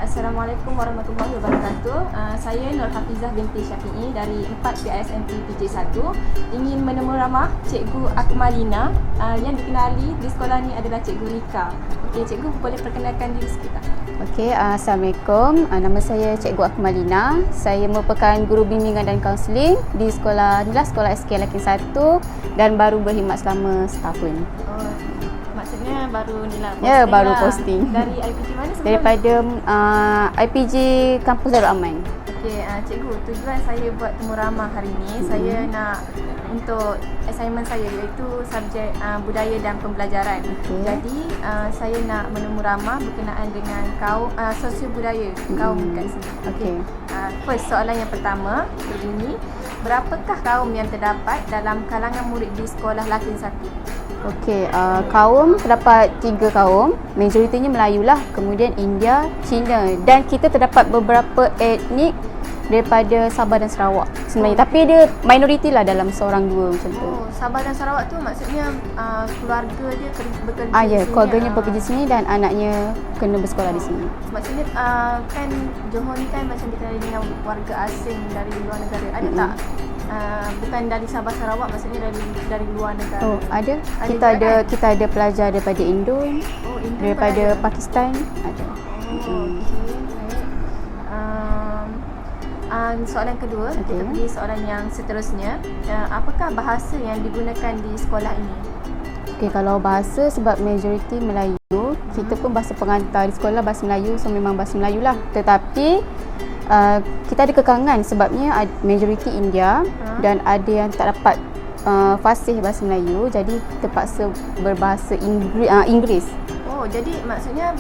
Assalamualaikum warahmatullahi wabarakatuh. Saya Nur Hafizah binti Syafi'i dari 4 PISMP PJ1 ingin menemu ramah Cikgu Akmalina yang dikenali di sekolah ni adalah Cikgu Rika. Okey, Cikgu boleh perkenalkan diri sikit tak? Okey, Assalamualaikum. Nama saya Cikgu Akmalina. Saya merupakan guru bimbingan dan kaunseling di sekolah inilah Sekolah SK Lakin 1 dan baru berkhidmat selama setahun. Oh, maksudnya baru ni lah posting. Ya, baru lah. posting. Dari IPG mana sebelum? Daripada IPG Kampus Darul Aman. Okey, Cikgu, tujuan saya buat temu ramah hari ini, saya nak untuk assignment saya iaitu subjek budaya dan pembelajaran. Jadi saya nak menemu ramah berkenaan dengan kaum sosio budaya kaum kat sini. Okey. First, soalan yang pertama berbunyi, berapakah kaum yang terdapat dalam kalangan murid di sekolah Lakin 1? Okey, kaum terdapat 3 kaum, majoritinya Melayu lah, kemudian India, Cina, dan kita terdapat beberapa etnik daripada Sabah dan Sarawak sebenarnya, tapi dia minoriti lah dalam seorang dua macam tu. Oh, Sabah dan Sarawak tu maksudnya keluarga dia bekerja Ya, di sini. keluarganya bekerja sini dan anaknya kena bersekolah di sini. Maksudnya kan Johor ni kan macam dikenali dengan warga asing dari luar negara. Ada tak? Bukan dari Sabah Sarawak, maksudnya dari luar negara. Oh, ada. Kita ada pelajar daripada Indon, daripada Pakistan ada. Okey. Soalan kedua, kita pergi soalan yang seterusnya. Apakah bahasa yang digunakan di sekolah ini? Okey, kalau bahasa sebab majoriti Melayu, kita pun bahasa pengantar di sekolah bahasa Melayu, so memang bahasa Melayu lah. Tetapi kita ada kekangan sebabnya majoriti India dan ada yang tak dapat fasih bahasa Melayu, jadi terpaksa berbahasa Inggeris. Oh, jadi maksudnya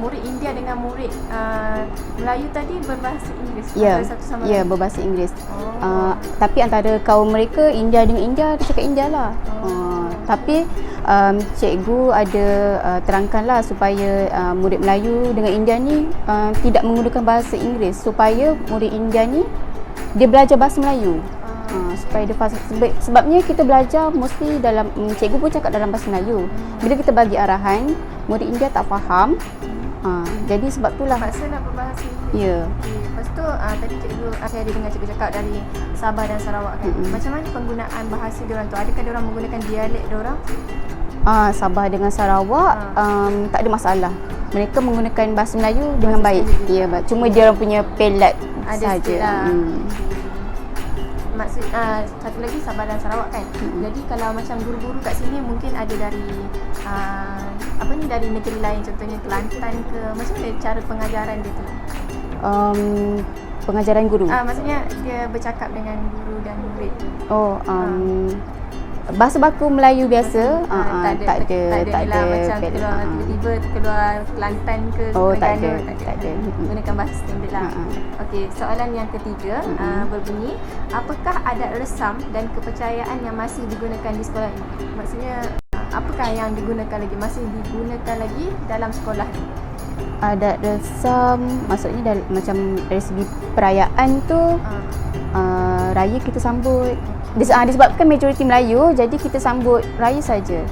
murid India dengan murid Melayu tadi berbahasa Inggeris antara satu sama lain? Ya, berbahasa Inggeris. Tapi antara kaum mereka, India dengan India, dia cakap India lah. Tapi cikgu ada terangkanlah supaya murid Melayu dengan India ni tidak menggunakan bahasa Inggeris, supaya murid India ni dia belajar bahasa Melayu. Supaya dia faham. Sebabnya kita belajar mesti dalam cikgu pun cakap dalam bahasa Melayu. Bila kita bagi arahan, murid India tak faham. Jadi sebab itulah paksa nak berbahasa Inggeris. Ya. Lepas tu tadi cikgu, saya ada dengar cikgu cakap dari Sabah dan Sarawak kan. Macam mana penggunaan bahasa diorang tu? Adakah diorang menggunakan dialek diorang? Sabah dengan Sarawak tak ada masalah. Mereka menggunakan bahasa Melayu dengan baik. Ya, cuma dia orang punya pelat saja. Maksud satu lagi Sabah dan Sarawak kan. Jadi kalau macam guru-guru kat sini mungkin ada dari dari negeri lain, contohnya Kelantan ke, macam mana cara pengajaran dia tu? Pengajaran guru. Maksudnya dia bercakap dengan guru dan murid. Bahasa baku Melayu biasa. Tak ada macam tiba-tiba keluar Kelantan ke tak ada. Gunakan bahasa standard lah. Okey, soalan yang ketiga berbunyi, apakah adat resam dan kepercayaan yang masih digunakan di sekolah ini? Maksudnya apakah yang masih digunakan lagi dalam sekolah ini? Adat resam maksudnya macam dari segi perayaan tu raya kita sambut. Disebabkan majoriti Melayu, jadi kita sambut raya saja.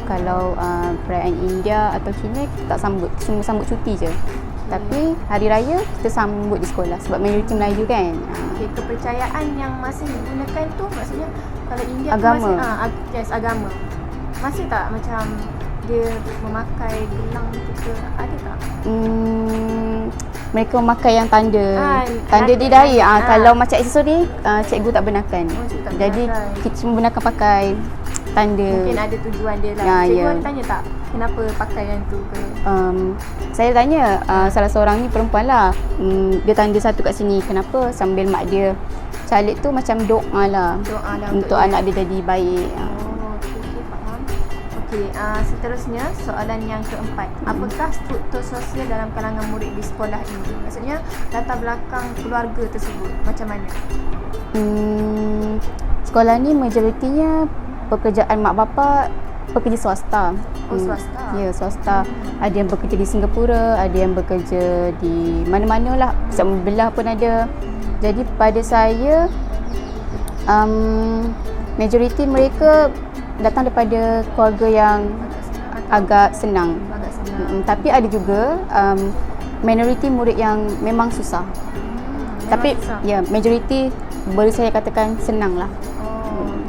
Kalau perayaan India atau Cina kita tak sambut, cuma sambut cuti je. Tapi hari raya kita sambut di sekolah sebab majoriti Melayu kan. Okey, kepercayaan yang masih digunakan tu maksudnya kalau India agama. Tu masih agama. Masih tak macam dia memakai gelang tu ke, ada tak? Mereka memakai yang tanda di dahi. Kalau macam aksesori, cikgu tak benarkan. Jadi kita cuma benarkan pakai tanda. Mungkin ada tujuan dia lah. Cikgu ada tanya tak kenapa pakai yang tu ke? Saya tanya salah seorang ni perempuan lah. Dia tanda satu kat sini. Kenapa? Sambil mak dia calik tu macam doa lah untuk anak dia jadi baik. Okey, seterusnya soalan yang keempat. Apakah struktur sosial dalam kalangan murid di sekolah ini? Maksudnya latar belakang keluarga tersebut macam mana? Sekolah ni majoritinya pekerjaan mak bapak pekerja swasta. Swasta? Ya, swasta. Ada yang bekerja di Singapura, ada yang bekerja di mana-mana lah. Belah pun ada. Jadi pada saya majoriti mereka datang daripada keluarga yang agak senang. Tapi ada juga minoriti murid yang memang susah. Tapi susah. ya majoriti boleh saya katakan senang lah.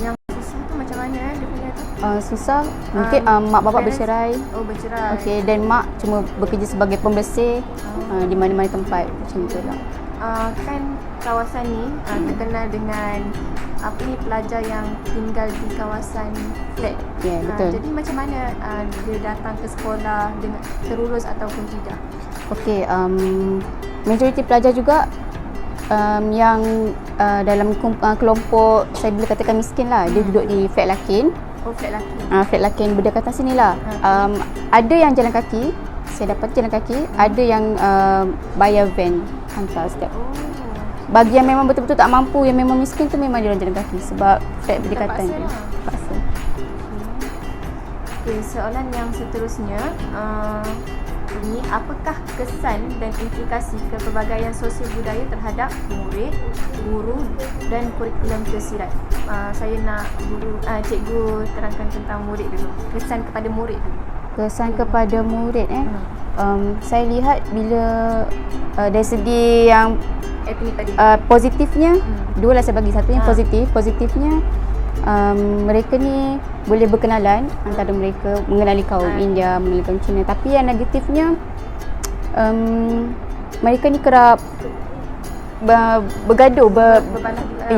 Yang susah tu macam mana dia punya tu? Susah mungkin mak bapak parents? bercerai. Oh, bercerai. Okey, dan mak cuma bekerja sebagai pembersih di mana-mana tempat macam tu lah. Kan kawasan ni terkenal dengan apa ni, pelajar yang tinggal di kawasan flat. Ya, betul. Jadi macam mana dia datang ke sekolah dengan terurus ataupun tidak? Okey, majoriti pelajar juga yang dalam kelompok saya boleh katakan miskin lah. Dia duduk di flat lakin. Oh, flat laki. Flat lakin berdekatan sini lah. Ada yang jalan kaki, saya dapat jalan kaki. Ada yang bayar van hantar setiap. Bagi yang memang betul-betul tak mampu, yang memang miskin tu memang dia orang jalan kaki sebab flat berdekatan tu. Terpaksa. Okay, soalan yang seterusnya, ini apakah kesan dan implikasi kepelbagaian sosial budaya terhadap murid, guru dan kurikulum tersirat? Saya nak cikgu terangkan tentang murid dulu. Kesan kepada murid dulu. Kesan kepada murid saya lihat bila dari segi yang Etnik tadi. positifnya, dua lah saya bagi. Satu yang positifnya mereka ni boleh berkenalan antara mereka, mengenali kaum India, mengenali kaum Cina. Tapi yang negatifnya mereka ni kerap bergaduh,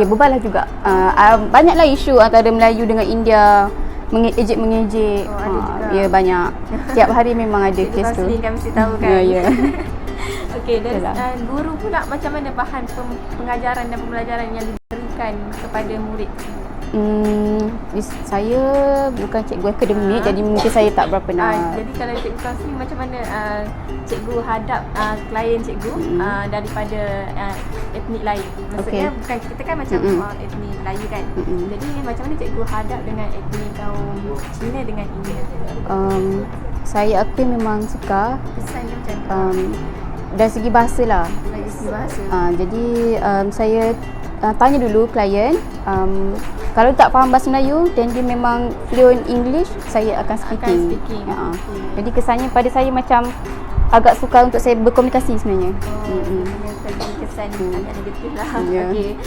berbalah juga. Banyaklah isu antara Melayu dengan India, mengejek. Ya, banyak. Setiap hari memang ada kes tu. Pasti kan mesti tahu kan. Ya. Okey, dan guru pula macam mana bahan pengajaran dan pembelajaran yang diberikan kepada murid? Saya bukan cikgu akademik, jadi mungkin saya tak berapa nak. Jadi kalau cikgu kaunseling, macam mana cikgu hadap klien cikgu daripada etnik lain? Maksudnya bukan kita kan macam etnik Melayu kan. Jadi macam mana cikgu hadap dengan etnik kaum Cina dengan India? Saya akui memang suka. Kesan dia macam mana? Dari segi bahasa lah. Dari segi bahasa. Jadi saya tanya dulu klien, kalau tak faham bahasa Melayu dan dia memang fluent English, saya akan speaking. Jadi kesannya pada saya macam agak sukar untuk saya berkomunikasi sebenarnya. Tadi kesan agak negatif lah. Okey.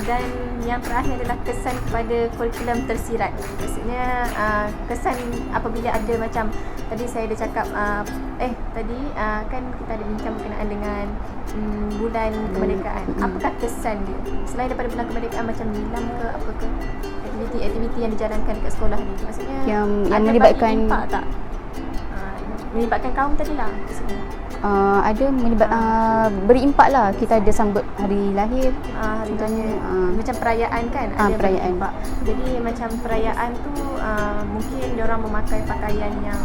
Dan yang terakhir adalah kesan kepada kurikulum tersirat. Maksudnya kesan apabila ada macam tadi saya ada cakap tadi kan kita ada bincang berkenaan dengan bulan kemerdekaan. Apakah kesan dia? Selain daripada bulan kemerdekaan macam nilam ke apa ke? Aktiviti yang dijalankan dekat sekolah ni. Maksudnya yang ada melibatkan impak tak? Melibatkan kaum tadi lah maksudnya. Ada berimpak lah. Kita ada sambut hari lahir, hari lahir, macam perayaan kan, ada perayaan. berimpak. Jadi macam perayaan tu mungkin diorang memakai pakaian yang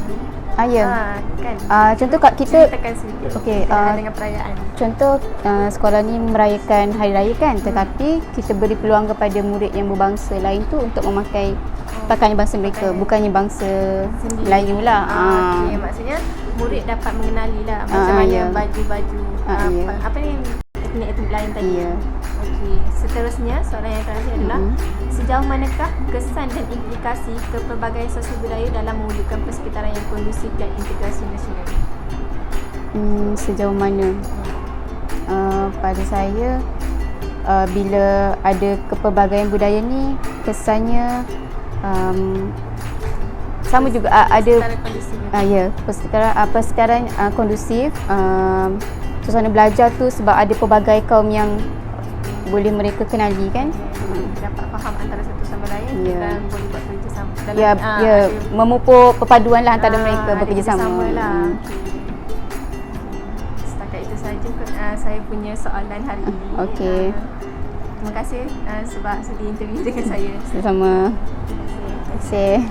kan. Contoh kat kita ceritakan sedikit dengan perayaan. Contoh sekolah ni merayakan hari raya kan, tetapi kita beri peluang kepada murid yang berbangsa lain tu untuk memakai pakaian bangsa mereka, bukannya bangsa Melayu lah. Okey, maksudnya murid dapat mengenali lah macam mana baju-baju apa ni etnik lain tadi. Okey, seterusnya soalan yang terakhir adalah sejauh manakah kesan dan implikasi kepelbagaian sosial budaya dalam mewujudkan persekitaran yang kondusif dan integrasi nasional? Sejauh mana? Pada saya bila ada kepelbagaian budaya ni, kesannya sama juga ada persekitaran kondusif, suasana belajar tu sebab ada pelbagai kaum yang boleh mereka kenali kan, dapat faham antara satu sama lain dan boleh buat kerjasama memupuk perpaduan lah antara mereka, bekerjasama lah. Setakat itu saja saya punya soalan hari ini. Okey. Terima kasih sebab sudi interview dengan saya. Sama-sama. Terima kasih.